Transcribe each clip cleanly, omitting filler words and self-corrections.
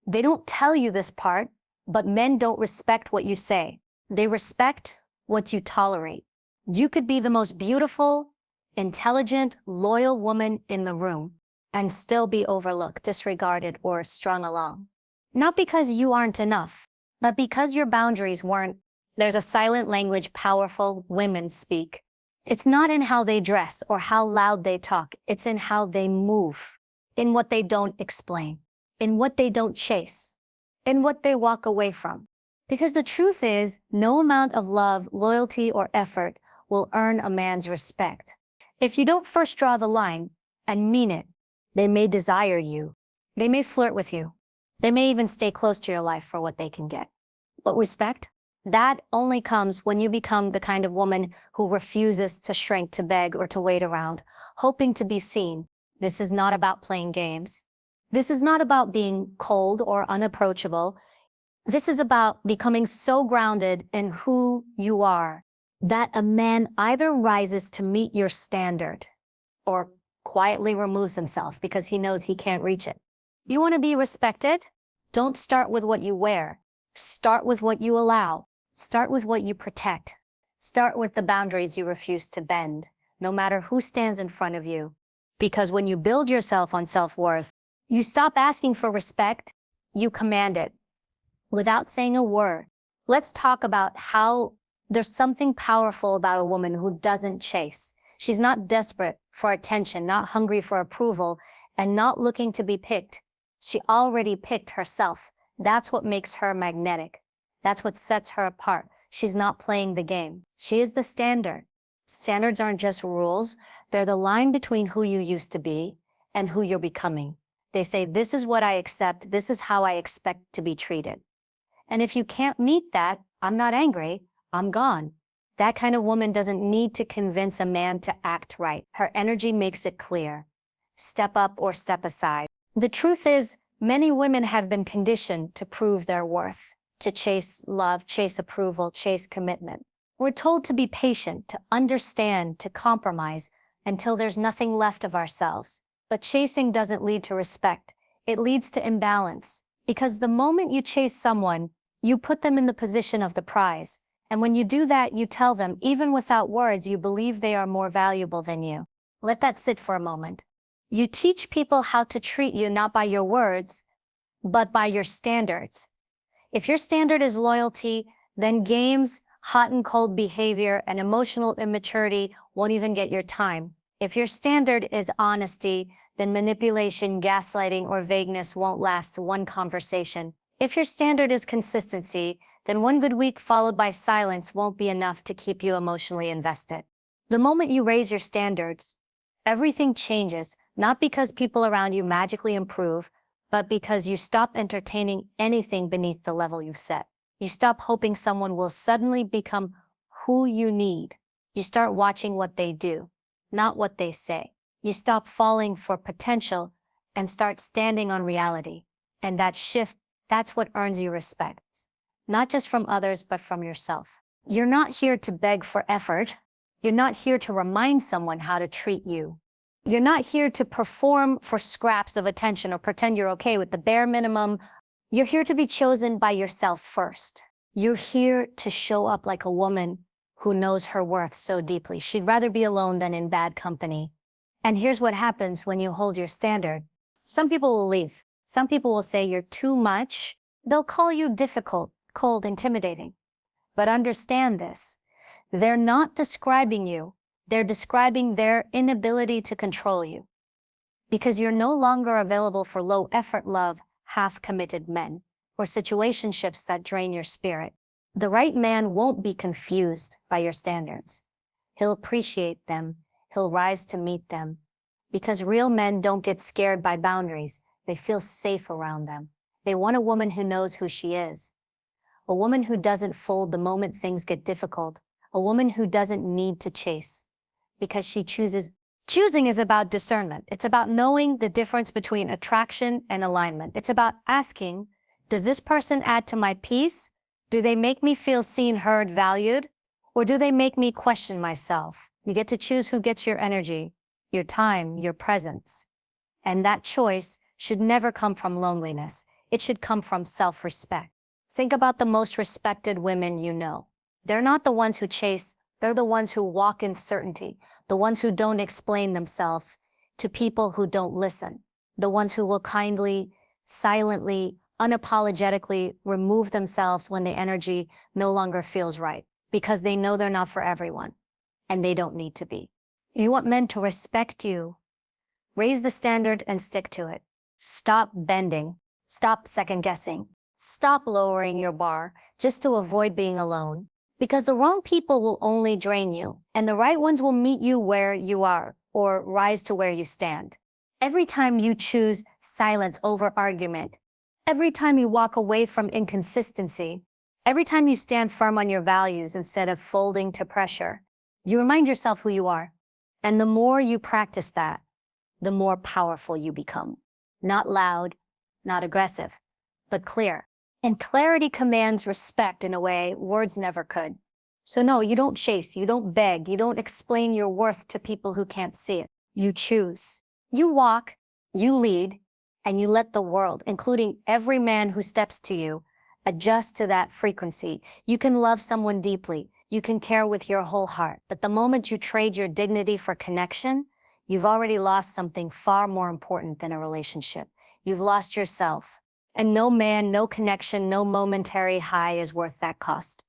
They don't tell you this part, but men don't respect what you say. They respect what you tolerate. You could be the most beautiful, intelligent, loyal woman in the room and still be overlooked, disregarded, or strung along. Not because you aren't enough, but because your boundaries weren't. There's a silent language powerful women speak. It's not in how they dress or how loud they talk. It's in how they move, in what they don't explain, in what they don't chase, in what they walk away from. Because the truth is, no amount of love, loyalty, or effort will earn a man's respect. If you don't first draw the line and mean it, they may desire you. They may flirt with you. They may even stay close to your life for what they can get. But respect? That only comes when you become the kind of woman who refuses to shrink, to beg, or to wait around, hoping to be seen. This is not about playing games. This is not about being cold or unapproachable. This is about becoming so grounded in who you are that a man either rises to meet your standard or quietly removes himself because he knows he can't reach it. You want to be respected? Don't start with what you wear. Start with what you allow. Start with what you protect. Start with the boundaries you refuse to bend, no matter who stands in front of you. Because when you build yourself on self-worth, you stop asking for respect, you command it. Without saying a word, let's talk about how there's something powerful about a woman who doesn't chase. She's not desperate for attention, not hungry for approval, and not looking to be picked. She already picked herself. That's what makes her magnetic. That's what sets her apart. She's not playing the game. She is the standard. Standards aren't just rules. They're the line between who you used to be and who you're becoming. They say, this is what I accept. This is how I expect to be treated. And if you can't meet that, I'm not angry. I'm gone. That kind of woman doesn't need to convince a man to act right. Her energy makes it clear. Step up or step aside. The truth is, many women have been conditioned to prove their worth, to chase love, chase approval, chase commitment. We're told to be patient, to understand, to compromise until there's nothing left of ourselves. But chasing doesn't lead to respect. It leads to imbalance. Because the moment you chase someone, you put them in the position of the prize. And when you do that, you tell them, even without words, you believe they are more valuable than you. Let that sit for a moment. You teach people how to treat you not by your words, but by your standards. If your standard is loyalty, then games, hot and cold behavior, and emotional immaturity won't even get your time. If your standard is honesty, then manipulation, gaslighting, or vagueness won't last one conversation. If your standard is consistency, then one good week followed by silence won't be enough to keep you emotionally invested. The moment you raise your standards, everything changes, not because people around you magically improve, but because you stop entertaining anything beneath the level you've set. You stop hoping someone will suddenly become who you need. You start watching what they do, not what they say. You stop falling for potential and start standing on reality. And that shift, that's what earns you respect. Not just from others, but from yourself. You're not here to beg for effort. You're not here to remind someone how to treat you. You're not here to perform for scraps of attention or pretend you're okay with the bare minimum. You're here to be chosen by yourself first. You're here to show up like a woman who knows her worth so deeply. She'd rather be alone than in bad company. And here's what happens when you hold your standard. Some people will leave. Some people will say you're too much. They'll call you difficult, cold, intimidating. But understand this. They're not describing you. They're describing their inability to control you. Because you're no longer available for low-effort love, half-committed men, or situationships that drain your spirit. The right man won't be confused by your standards. He'll appreciate them. He'll rise to meet them. Because real men don't get scared by boundaries. They feel safe around them. They want a woman who knows who she is. A woman who doesn't fold the moment things get difficult. A woman who doesn't need to chase. Because she chooses. Choosing is about discernment. It's about knowing the difference between attraction and alignment. It's about asking, does this person add to my peace? Do they make me feel seen, heard, valued? Or do they make me question myself? You get to choose who gets your energy, your time, your presence. And that choice should never come from loneliness. It should come from self-respect. Think about the most respected women you know. They're not the ones who chase, they're the ones who walk in certainty, the ones who don't explain themselves to people who don't listen, the ones who will kindly, silently, unapologetically remove themselves when the energy no longer feels right, because they know they're not for everyone, and they don't need to be. You want men to respect you. Raise the standard and stick to it. Stop bending. Stop second-guessing. Stop lowering your bar just to avoid being alone. Because the wrong people will only drain you, and the right ones will meet you where you are, or rise to where you stand. Every time you choose silence over argument, every time you walk away from inconsistency, every time you stand firm on your values instead of folding to pressure, you remind yourself who you are. And the more you practice that, the more powerful you become. Not loud, not aggressive, but clear. And clarity commands respect in a way words never could. So no, you don't chase, you don't beg, you don't explain your worth to people who can't see it. You choose. You walk, you lead, and you let the world, including every man who steps to you, adjust to that frequency. You can love someone deeply, you can care with your whole heart, but the moment you trade your dignity for connection, you've already lost something far more important than a relationship. You've lost yourself. And no man, no connection, no momentary high is worth that cost.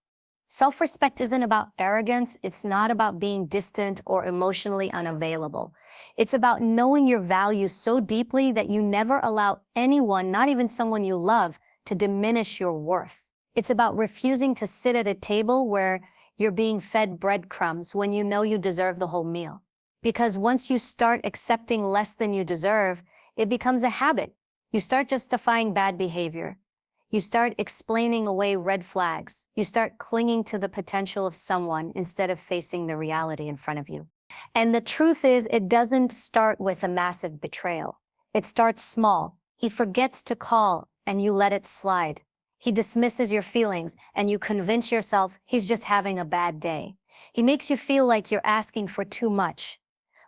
Self-respect isn't about arrogance. It's not about being distant or emotionally unavailable. It's about knowing your value so deeply that you never allow anyone, not even someone you love, to diminish your worth. It's about refusing to sit at a table where you're being fed breadcrumbs when you know you deserve the whole meal. Because once you start accepting less than you deserve, it becomes a habit. You start justifying bad behavior. You start explaining away red flags. You start clinging to the potential of someone instead of facing the reality in front of you. And the truth is, it doesn't start with a massive betrayal. It starts small. He forgets to call, and you let it slide. He dismisses your feelings, and you convince yourself he's just having a bad day. He makes you feel like you're asking for too much,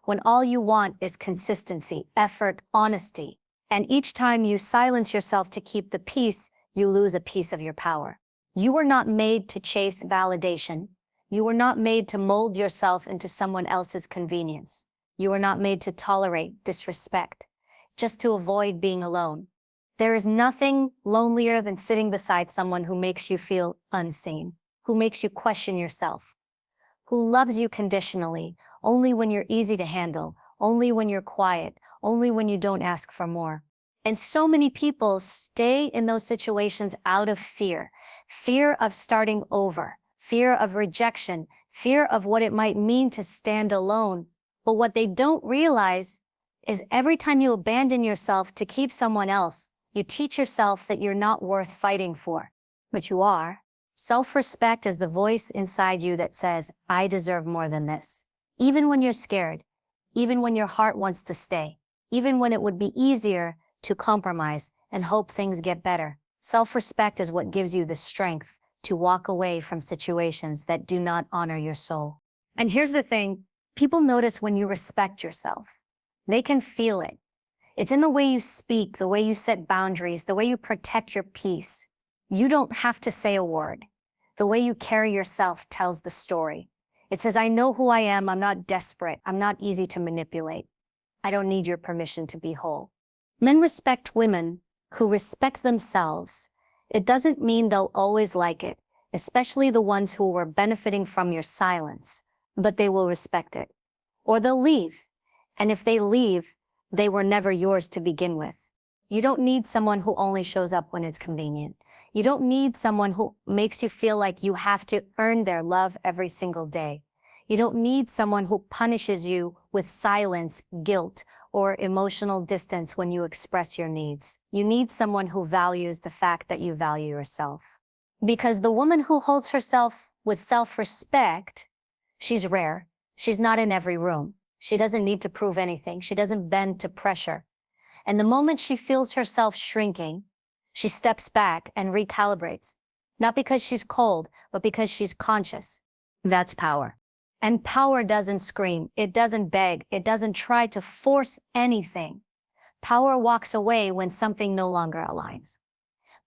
when all you want is consistency, effort, honesty. And each time you silence yourself to keep the peace, you lose a piece of your power. You were not made to chase validation. You were not made to mold yourself into someone else's convenience. You were not made to tolerate disrespect, just to avoid being alone. There is nothing lonelier than sitting beside someone who makes you feel unseen, who makes you question yourself, who loves you conditionally, only when you're easy to handle, only when you're quiet, only when you don't ask for more. And so many people stay in those situations out of fear. Fear of starting over, fear of rejection, fear of what it might mean to stand alone. But what they don't realize is every time you abandon yourself to keep someone else, you teach yourself that you're not worth fighting for. But you are. Self-respect is the voice inside you that says, I deserve more than this. Even when you're scared, even when your heart wants to stay, even when it would be easier to compromise and hope things get better. Self-respect is what gives you the strength to walk away from situations that do not honor your soul. And here's the thing, people notice when you respect yourself. They can feel it. It's in the way you speak, the way you set boundaries, the way you protect your peace. You don't have to say a word. The way you carry yourself tells the story. It says, I know who I am, I'm not desperate, I'm not easy to manipulate. I don't need your permission to be whole. Men respect women who respect themselves. It doesn't mean they'll always like it, especially the ones who were benefiting from your silence, but they will respect it. Or they'll leave. And if they leave, they were never yours to begin with. You don't need someone who only shows up when it's convenient. You don't need someone who makes you feel like you have to earn their love every single day. You don't need someone who punishes you with silence, guilt, or emotional distance when you express your needs. You need someone who values the fact that you value yourself. Because the woman who holds herself with self-respect, she's rare. She's not in every room. She doesn't need to prove anything. She doesn't bend to pressure. And the moment she feels herself shrinking, she steps back and recalibrates. Not because she's cold, but because she's conscious. That's power. And power doesn't scream, it doesn't beg, it doesn't try to force anything. Power walks away when something no longer aligns.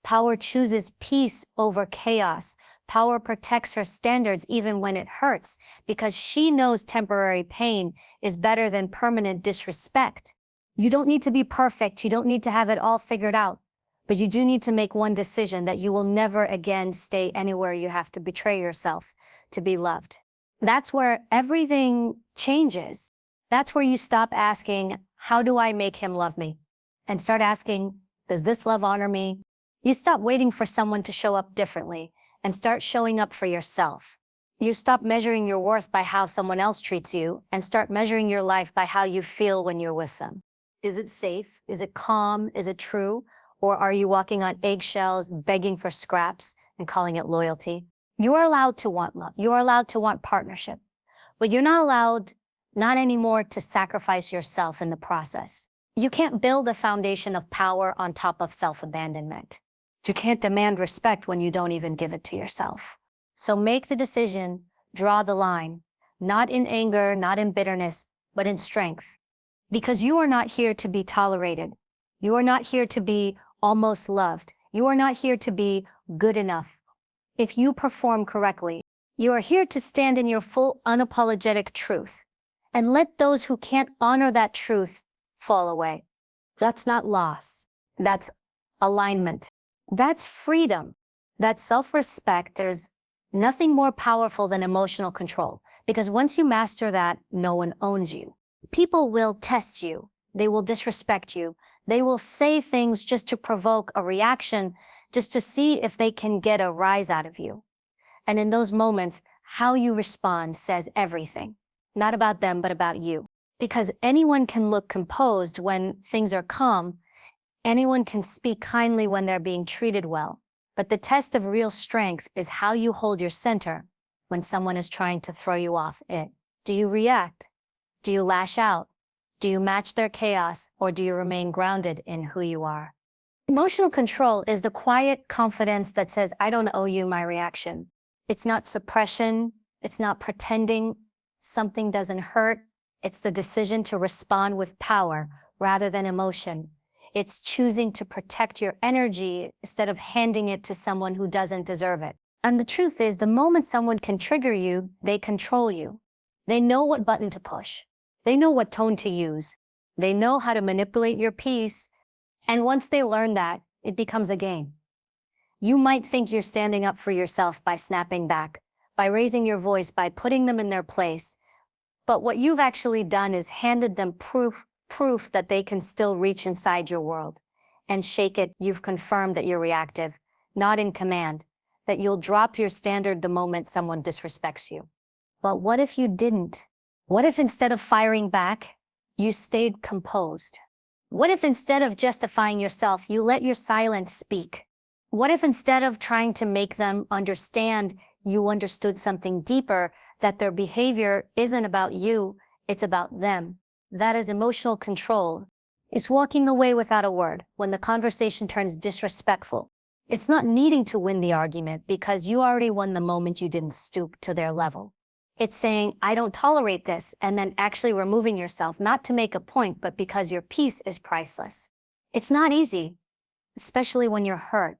Power chooses peace over chaos. Power protects her standards even when it hurts, because she knows temporary pain is better than permanent disrespect. You don't need to be perfect. You don't need to have it all figured out. But you do need to make one decision, that you will never again stay anywhere you have to betray yourself to be loved. That's where everything changes. That's where you stop asking, how do I make him love me? And start asking, does this love honor me? You stop waiting for someone to show up differently and start showing up for yourself. You stop measuring your worth by how someone else treats you and start measuring your life by how you feel when you're with them. Is it safe? Is it calm? Is it true? Or are you walking on eggshells, begging for scraps and calling it loyalty? You are allowed to want love. You are allowed to want partnership. But you're not allowed, not anymore, to sacrifice yourself in the process. You can't build a foundation of power on top of self-abandonment. You can't demand respect when you don't even give it to yourself. So make the decision, draw the line, not in anger, not in bitterness, but in strength. Because you are not here to be tolerated. You are not here to be almost loved. You are not here to be good enough. If you perform correctly, you are here to stand in your full, unapologetic truth. And let those who can't honor that truth fall away. That's not loss. That's alignment. That's freedom. That's self-respect. There's nothing more powerful than emotional control. Because once you master that, no one owns you. People will test you. They will disrespect you. They will say things just to provoke a reaction, just to see if they can get a rise out of you. And in those moments, how you respond says everything. Not about them, but about you. Because anyone can look composed when things are calm. Anyone can speak kindly when they're being treated well. But the test of real strength is how you hold your center when someone is trying to throw you off it. Do you react? Do you lash out? Do you match their chaos, or do you remain grounded in who you are? Emotional control is the quiet confidence that says, I don't owe you my reaction. It's not suppression. It's not pretending something doesn't hurt. It's the decision to respond with power rather than emotion. It's choosing to protect your energy instead of handing it to someone who doesn't deserve it. And the truth is, the moment someone can trigger you, they control you. They know what button to push. They know what tone to use. They know how to manipulate your peace. And once they learn that, it becomes a game. You might think you're standing up for yourself by snapping back, by raising your voice, by putting them in their place. But what you've actually done is handed them proof that they can still reach inside your world and shake it. You've confirmed that you're reactive, not in command, that you'll drop your standard the moment someone disrespects you. But what if you didn't? What if instead of firing back, you stayed composed? What if instead of justifying yourself, you let your silence speak? What if instead of trying to make them understand, you understood something deeper, that their behavior isn't about you, it's about them? That is emotional control. It's walking away without a word when the conversation turns disrespectful. It's not needing to win the argument because you already won the moment you didn't stoop to their level. It's saying, I don't tolerate this, and then actually removing yourself, not to make a point, but because your peace is priceless. It's not easy, especially when you're hurt,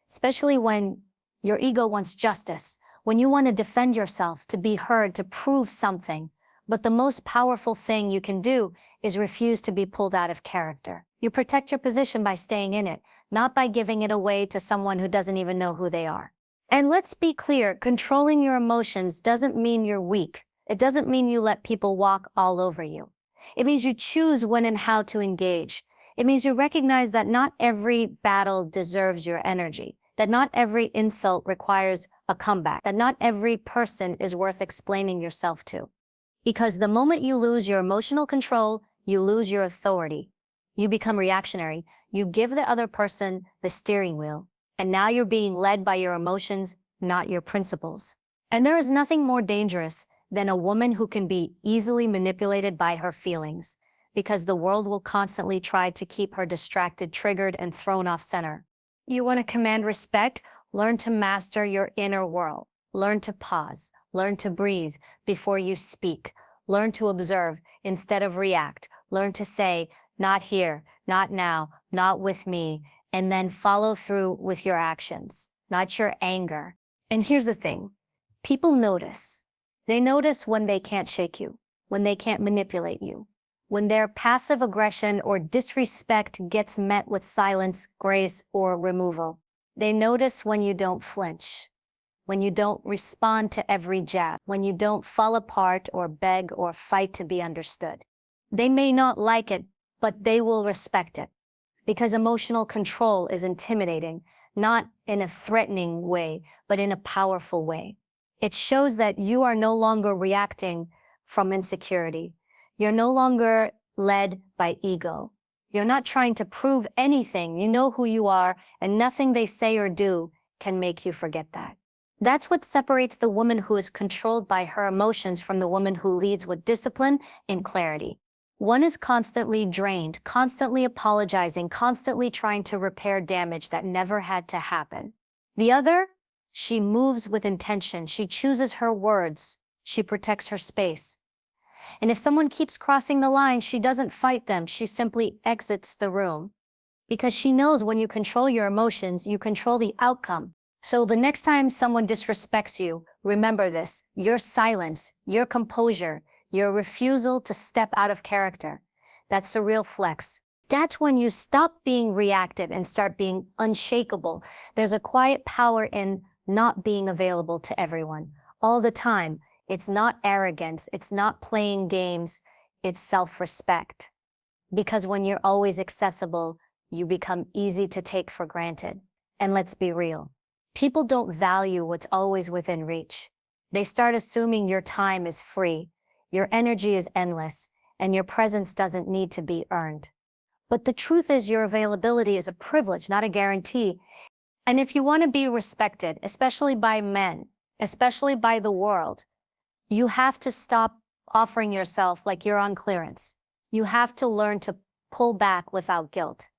especially when your ego wants justice, when you want to defend yourself, to be heard, to prove something. But the most powerful thing you can do is refuse to be pulled out of character. You protect your position by staying in it, not by giving it away to someone who doesn't even know who they are. And let's be clear, controlling your emotions doesn't mean you're weak. It doesn't mean you let people walk all over you. It means you choose when and how to engage. It means you recognize that not every battle deserves your energy, that not every insult requires a comeback, that not every person is worth explaining yourself to. Because the moment you lose your emotional control, you lose your authority. You become reactionary. You give the other person the steering wheel. And now you're being led by your emotions, not your principles. And there is nothing more dangerous than a woman who can be easily manipulated by her feelings, because the world will constantly try to keep her distracted, triggered, and thrown off center. You want to command respect? Learn to master your inner world. Learn to pause. Learn to breathe before you speak. Learn to observe instead of react. Learn to say, not here, not now, not with me, and then follow through with your actions, not your anger. And here's the thing. People notice. They notice when they can't shake you, when they can't manipulate you, when their passive aggression or disrespect gets met with silence, grace, or removal. They notice when you don't flinch, when you don't respond to every jab, when you don't fall apart or beg or fight to be understood. They may not like it, but they will respect it, because emotional control is intimidating, not in a threatening way, but in a powerful way. It shows that you are no longer reacting from insecurity. You're no longer led by ego. You're not trying to prove anything. You know who you are, and nothing they say or do can make you forget that. That's what separates the woman who is controlled by her emotions from the woman who leads with discipline and clarity. One is constantly drained, constantly apologizing, constantly trying to repair damage that never had to happen. The other, she moves with intention. She chooses her words. She protects her space. And if someone keeps crossing the line, she doesn't fight them. She simply exits the room. Because she knows when you control your emotions, you control the outcome. So the next time someone disrespects you, remember this: your silence, your composure, your refusal to step out of character. That's the real flex. That's when you stop being reactive and start being unshakable. There's a quiet power in not being available to everyone all the time. It's not arrogance. It's not playing games. It's self-respect. Because when you're always accessible, you become easy to take for granted. And let's be real. People don't value what's always within reach. They start assuming your time is free, your energy is endless, and your presence doesn't need to be earned. But the truth is, your availability is a privilege, not a guarantee. And if you want to be respected, especially by men, especially by the world, you have to stop offering yourself like you're on clearance. You have to learn to pull back without guilt.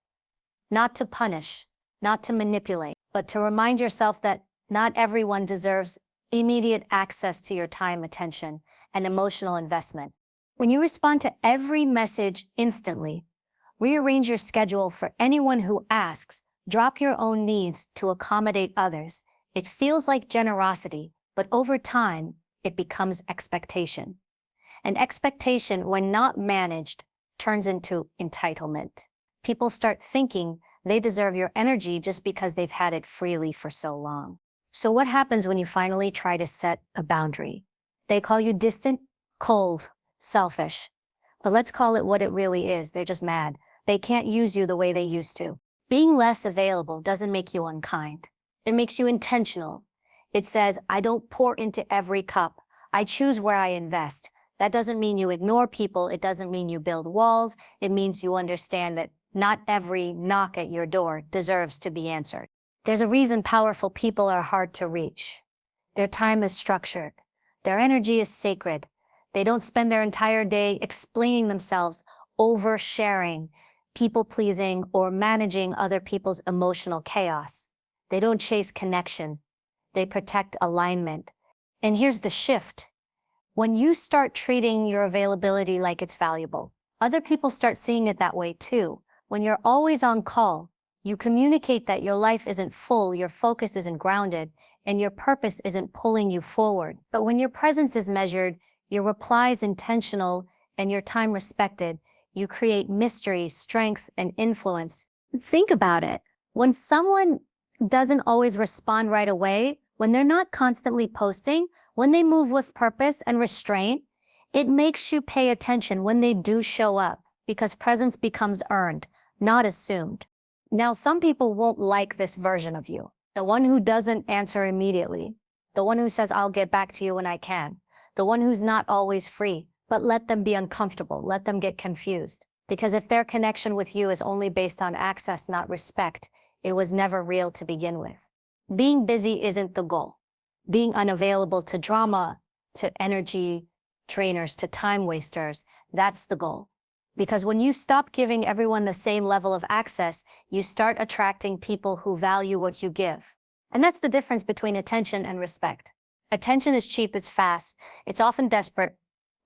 Not to punish, not to manipulate, but to remind yourself that not everyone deserves immediate access to your time, attention, and emotional investment. When you respond to every message instantly, rearrange your schedule for anyone who asks, drop your own needs to accommodate others. It feels like generosity, but over time, it becomes expectation. And expectation, when not managed, turns into entitlement. People start thinking they deserve your energy just because they've had it freely for so long. So what happens when you finally try to set a boundary? They call you distant, cold, selfish. But let's call it what it really is. They're just mad. They can't use you the way they used to. Being less available doesn't make you unkind. It makes you intentional. It says, I don't pour into every cup. I choose where I invest. That doesn't mean you ignore people. It doesn't mean you build walls. It means you understand that not every knock at your door deserves to be answered. There's a reason powerful people are hard to reach. Their time is structured. Their energy is sacred. They don't spend their entire day explaining themselves, oversharing, people-pleasing, or managing other people's emotional chaos. They don't chase connection. They protect alignment. And here's the shift. When you start treating your availability like it's valuable, other people start seeing it that way too. When you're always on call, you communicate that your life isn't full, your focus isn't grounded, and your purpose isn't pulling you forward. But when your presence is measured, your replies intentional, and your time respected, you create mystery, strength, and influence. Think about it. When someone doesn't always respond right away, when they're not constantly posting, when they move with purpose and restraint, it makes you pay attention when they do show up, because presence becomes earned, not assumed. Now, some people won't like this version of you. The one who doesn't answer immediately. The one who says, I'll get back to you when I can. The one who's not always free. But let them be uncomfortable. Let them get confused. Because if their connection with you is only based on access, not respect, it was never real to begin with. Being busy isn't the goal. Being unavailable to drama, to energy drainers, to time wasters, that's the goal. Because when you stop giving everyone the same level of access, you start attracting people who value what you give. And that's the difference between attention and respect. Attention is cheap, it's fast, it's often desperate.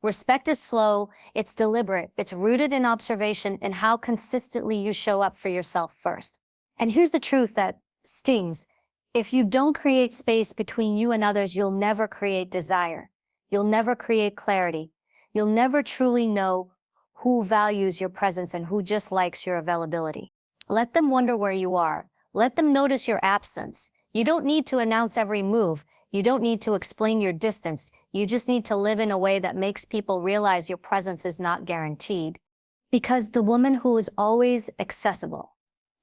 Respect is slow, it's deliberate, it's rooted in observation and how consistently you show up for yourself first. And here's the truth that stings. If you don't create space between you and others, you'll never create desire. You'll never create clarity. You'll never truly know who values your presence and who just likes your availability. Let them wonder where you are. Let them notice your absence. You don't need to announce every move. You don't need to explain your distance. You just need to live in a way that makes people realize your presence is not guaranteed. Because the woman who is always accessible,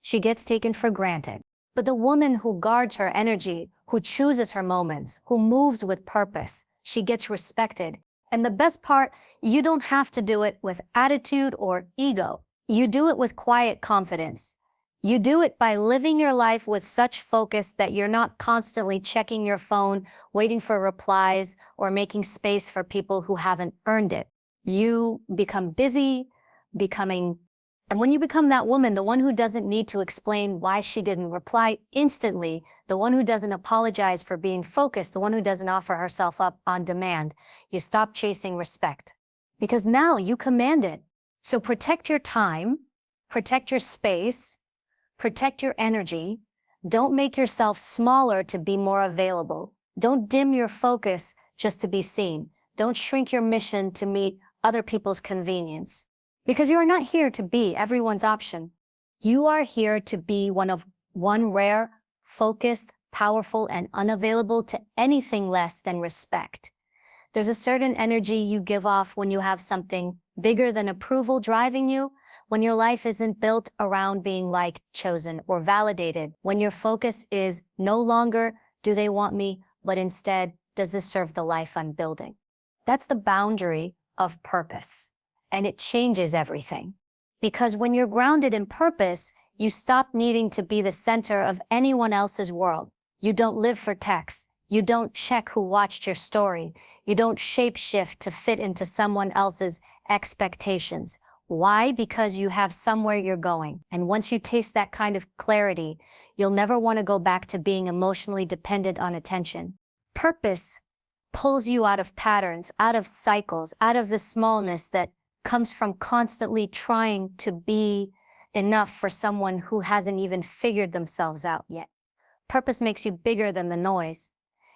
she gets taken for granted. But the woman who guards her energy, who chooses her moments, who moves with purpose, she gets respected. And the best part, you don't have to do it with attitude or ego. You do it with quiet confidence. You do it by living your life with such focus that you're not constantly checking your phone, waiting for replies, or making space for people who haven't earned it. You become busy, and when you become that woman, the one who doesn't need to explain why she didn't reply instantly, the one who doesn't apologize for being focused, the one who doesn't offer herself up on demand, you stop chasing respect. Because now you command it. So protect your time, protect your space, protect your energy. Don't make yourself smaller to be more available. Don't dim your focus just to be seen. Don't shrink your mission to meet other people's convenience. Because you are not here to be everyone's option. You are here to be one rare, focused, powerful, and unavailable to anything less than respect. There's a certain energy you give off when you have something bigger than approval driving you, when your life isn't built around being liked, chosen, or validated, when your focus is no longer, do they want me, but instead, does this serve the life I'm building? That's the boundary of purpose. And it changes everything. Because when you're grounded in purpose, you stop needing to be the center of anyone else's world. You don't live for texts. You don't check who watched your story. You don't shape-shift to fit into someone else's expectations. Why? Because you have somewhere you're going. And once you taste that kind of clarity, you'll never want to go back to being emotionally dependent on attention. Purpose pulls you out of patterns, out of cycles, out of the smallness that comes from constantly trying to be enough for someone who hasn't even figured themselves out yet. Purpose makes you bigger than the noise.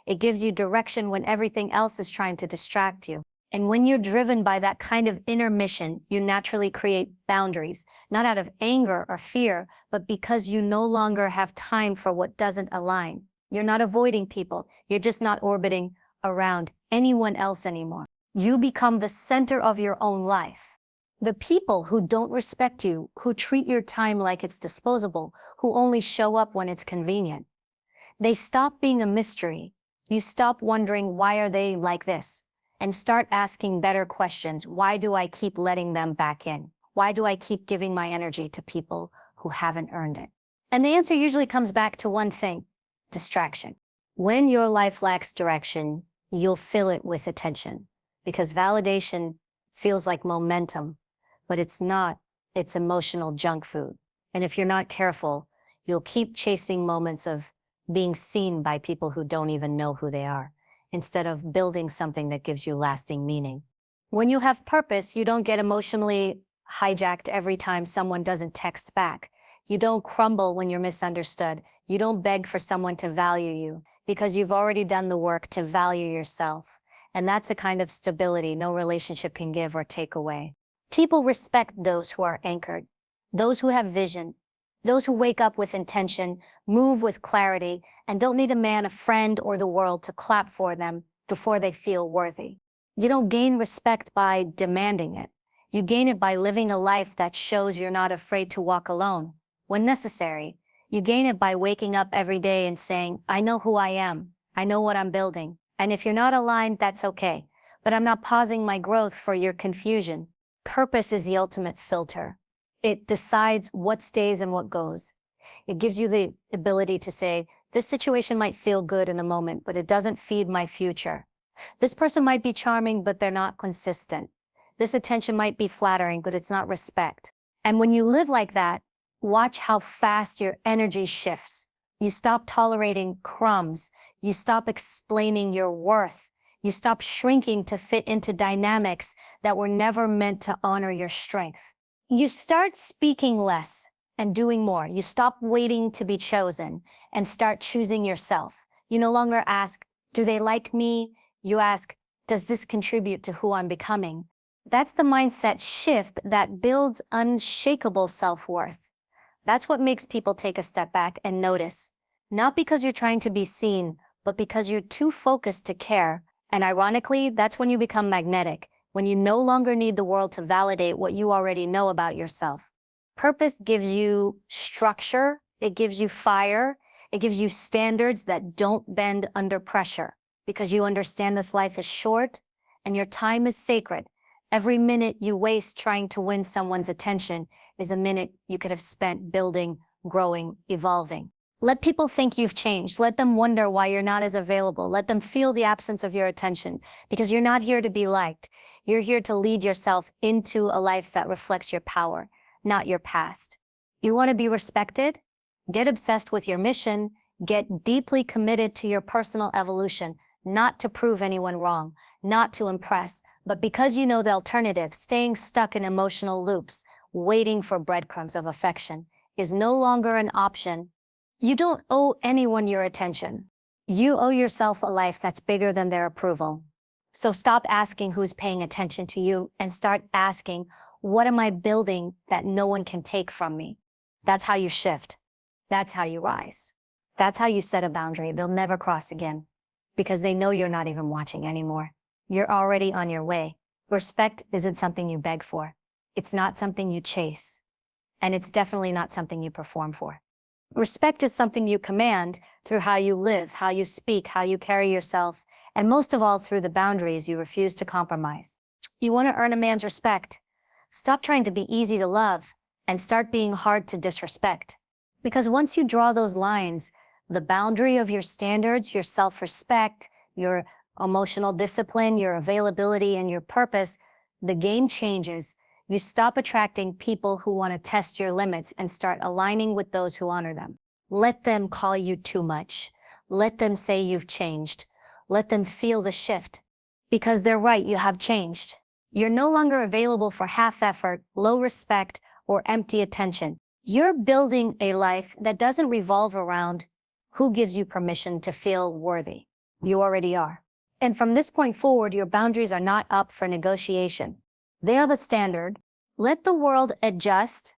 It gives you direction when everything else is trying to distract you. And when you're driven by that kind of inner mission, you naturally create boundaries, not out of anger or fear, but because you no longer have time for what doesn't align. You're not avoiding people. You're just not orbiting around anyone else anymore. You become the center of your own life. The people who don't respect you, who treat your time like it's disposable, who only show up when it's convenient, they stop being a mystery. You stop wondering, why are they like this? And start asking better questions. Why do I keep letting them back in? Why do I keep giving my energy to people who haven't earned it? And the answer usually comes back to one thing: distraction. When your life lacks direction, you'll fill it with attention. Because validation feels like momentum, but it's not. It's emotional junk food. And if you're not careful, you'll keep chasing moments of being seen by people who don't even know who they are, instead of building something that gives you lasting meaning. When you have purpose, you don't get emotionally hijacked every time someone doesn't text back. You don't crumble when you're misunderstood. You don't beg for someone to value you, because you've already done the work to value yourself. And that's a kind of stability no relationship can give or take away. People respect those who are anchored, those who have vision, those who wake up with intention, move with clarity, and don't need a man, a friend, or the world to clap for them before they feel worthy. You don't gain respect by demanding it. You gain it by living a life that shows you're not afraid to walk alone when necessary. You gain it by waking up every day and saying, I know who I am. I know what I'm building. And if you're not aligned, that's okay. But I'm not pausing my growth for your confusion. Purpose is the ultimate filter. It decides what stays and what goes. It gives you the ability to say, this situation might feel good in the moment, but it doesn't feed my future. This person might be charming, but they're not consistent. This attention might be flattering, but it's not respect. And when you live like that, watch how fast your energy shifts. You stop tolerating crumbs. You stop explaining your worth. You stop shrinking to fit into dynamics that were never meant to honor your strength. You start speaking less and doing more. You stop waiting to be chosen and start choosing yourself. You no longer ask, do they like me? You ask, does this contribute to who I'm becoming? That's the mindset shift that builds unshakable self-worth. That's what makes people take a step back and notice. Not because you're trying to be seen, but because you're too focused to care. And ironically, that's when you become magnetic, when you no longer need the world to validate what you already know about yourself. Purpose gives you structure, it gives you fire, it gives you standards that don't bend under pressure, because you understand this life is short and your time is sacred. Every minute you waste trying to win someone's attention is a minute you could have spent building, growing, evolving. Let people think you've changed. Let them wonder why you're not as available. Let them feel the absence of your attention, because you're not here to be liked. You're here to lead yourself into a life that reflects your power, not your past. You want to be respected? Get obsessed with your mission. Get deeply committed to your personal evolution, not to prove anyone wrong, not to impress, but because you know the alternative. Staying stuck in emotional loops, waiting for breadcrumbs of affection, is no longer an option. You don't owe anyone your attention. You owe yourself a life that's bigger than their approval. So stop asking who's paying attention to you and start asking, what am I building that no one can take from me? That's how you shift. That's how you rise. That's how you set a boundary they'll never cross again, because they know you're not even watching anymore. You're already on your way. Respect isn't something you beg for. It's not something you chase. And it's definitely not something you perform for. Respect is something you command through how you live, how you speak, how you carry yourself, and most of all through the boundaries you refuse to compromise. You want to earn a man's respect? Stop trying to be easy to love and start being hard to disrespect. Because once you draw those lines, the boundary of your standards, your self-respect, your emotional discipline, your availability, and your purpose, the game changes. You stop attracting people who want to test your limits and start aligning with those who honor them. Let them call you too much. Let them say you've changed. Let them feel the shift. Because they're right, you have changed. You're no longer available for half effort, low respect, or empty attention. You're building a life that doesn't revolve around who gives you permission to feel worthy. You already are. And from this point forward, your boundaries are not up for negotiation. They are the standard. Let the world adjust,